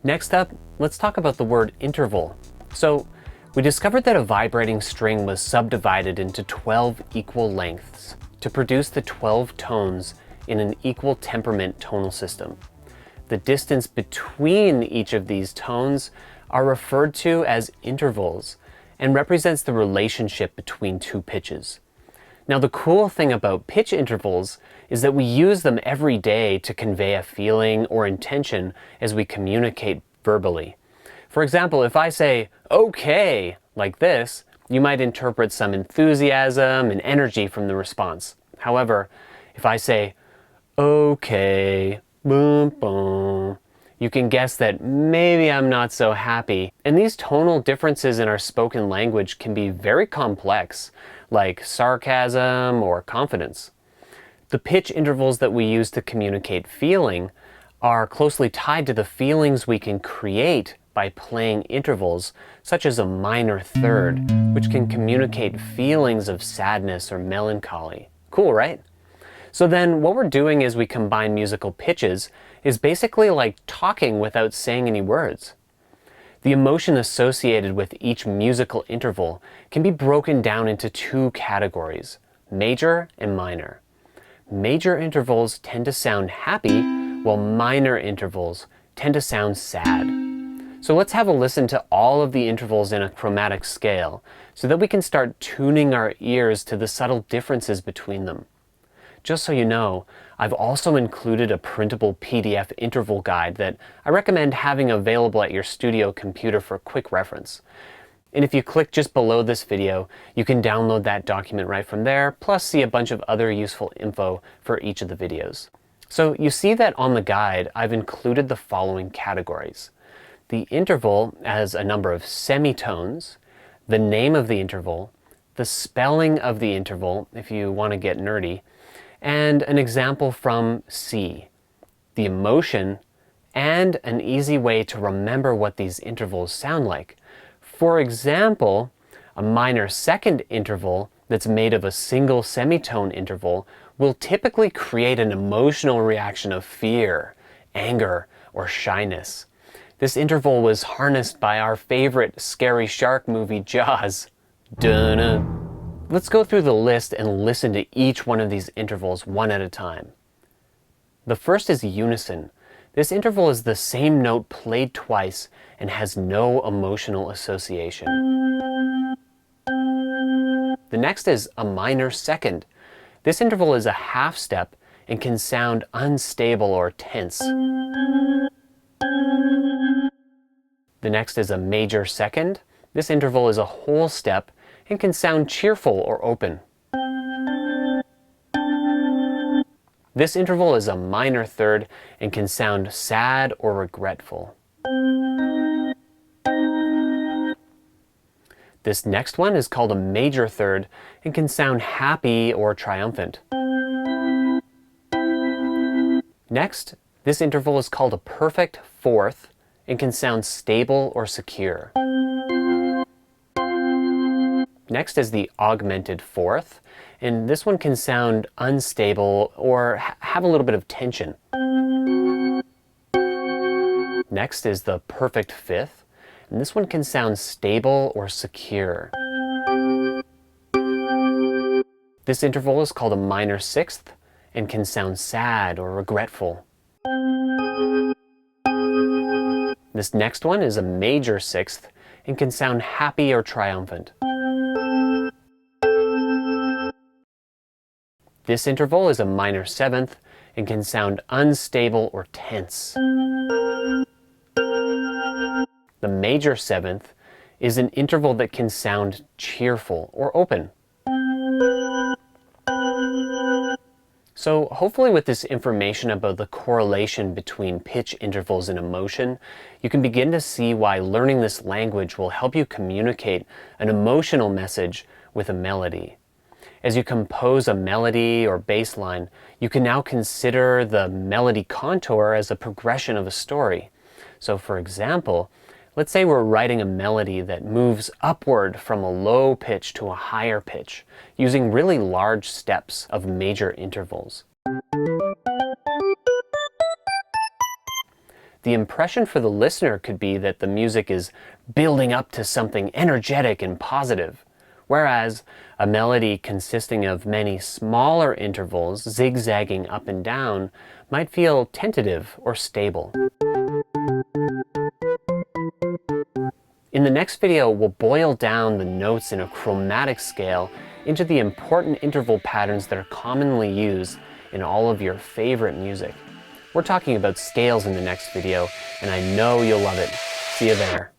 Next up, let's talk about the word interval. So we discovered that a vibrating string was subdivided into 12 equal lengths to produce the 12 tones in an equal temperament tonal system. The distance between each of these tones are referred to as intervals and represents the relationship between two pitches. Now, the cool thing about pitch intervals is that we use them every day to convey a feeling or intention as we communicate verbally. For example, if I say, okay, like this, you might interpret some enthusiasm and energy from the response. However, if I say, okay, boom, boom, you can guess that maybe I'm not so happy. And these tonal differences in our spoken language can be very complex, like sarcasm or confidence. The pitch intervals that we use to communicate feeling are closely tied to the feelings we can create by playing intervals, such as a minor third, which can communicate feelings of sadness or melancholy. Cool, right? So then what we're doing as we combine musical pitches is basically like talking without saying any words. The emotion associated with each musical interval can be broken down into two categories, major and minor. Major intervals tend to sound happy, while minor intervals tend to sound sad. So let's have a listen to all of the intervals in a chromatic scale so that we can start tuning our ears to the subtle differences between them. Just so you know, I've also included a printable PDF interval guide that I recommend having available at your studio computer for quick reference. And if you click just below this video, you can download that document right from there, plus see a bunch of other useful info for each of the videos. So you see that on the guide, I've included the following categories. The interval as a number of semitones, the name of the interval, the spelling of the interval, if you want to get nerdy, and an example from C, the emotion, and an easy way to remember what these intervals sound like. For example, a minor second interval that's made of a single semitone interval will typically create an emotional reaction of fear, anger, or shyness. This interval was harnessed by our favorite scary shark movie, Jaws. Dun-dun. Let's go through the list and listen to each one of these intervals one at a time. The first is unison. This interval is the same note played twice and has no emotional association. The next is a minor second. This interval is a half step and can sound unstable or tense. The next is a major second. This interval is a whole step and can sound cheerful or open. This interval is a minor third and can sound sad or regretful. This next one is called a major third and can sound happy or triumphant. Next, this interval is called a perfect fourth and can sound stable or secure. Next is the augmented fourth, and this one can sound unstable or have a little bit of tension. Next is the perfect fifth, and this one can sound stable or secure. This interval is called a minor sixth and can sound sad or regretful. This next one is a major sixth and can sound happy or triumphant. This interval is a minor seventh and can sound unstable or tense. The major seventh is an interval that can sound cheerful or open. So hopefully with this information about the correlation between pitch intervals and emotion, you can begin to see why learning this language will help you communicate an emotional message with a melody. As you compose a melody or bass line, you can now consider the melody contour as a progression of a story. So for example, let's say we're writing a melody that moves upward from a low pitch to a higher pitch, using really large steps of major intervals. the impression for the listener could be that the music is building up to something energetic and positive, whereas a melody consisting of many smaller intervals zigzagging up and down might feel tentative or stable. In the next video, we'll boil down the notes in a chromatic scale into the important interval patterns that are commonly used in all of your favorite music. We're talking about scales in the next video, and I know you'll love it. See you there.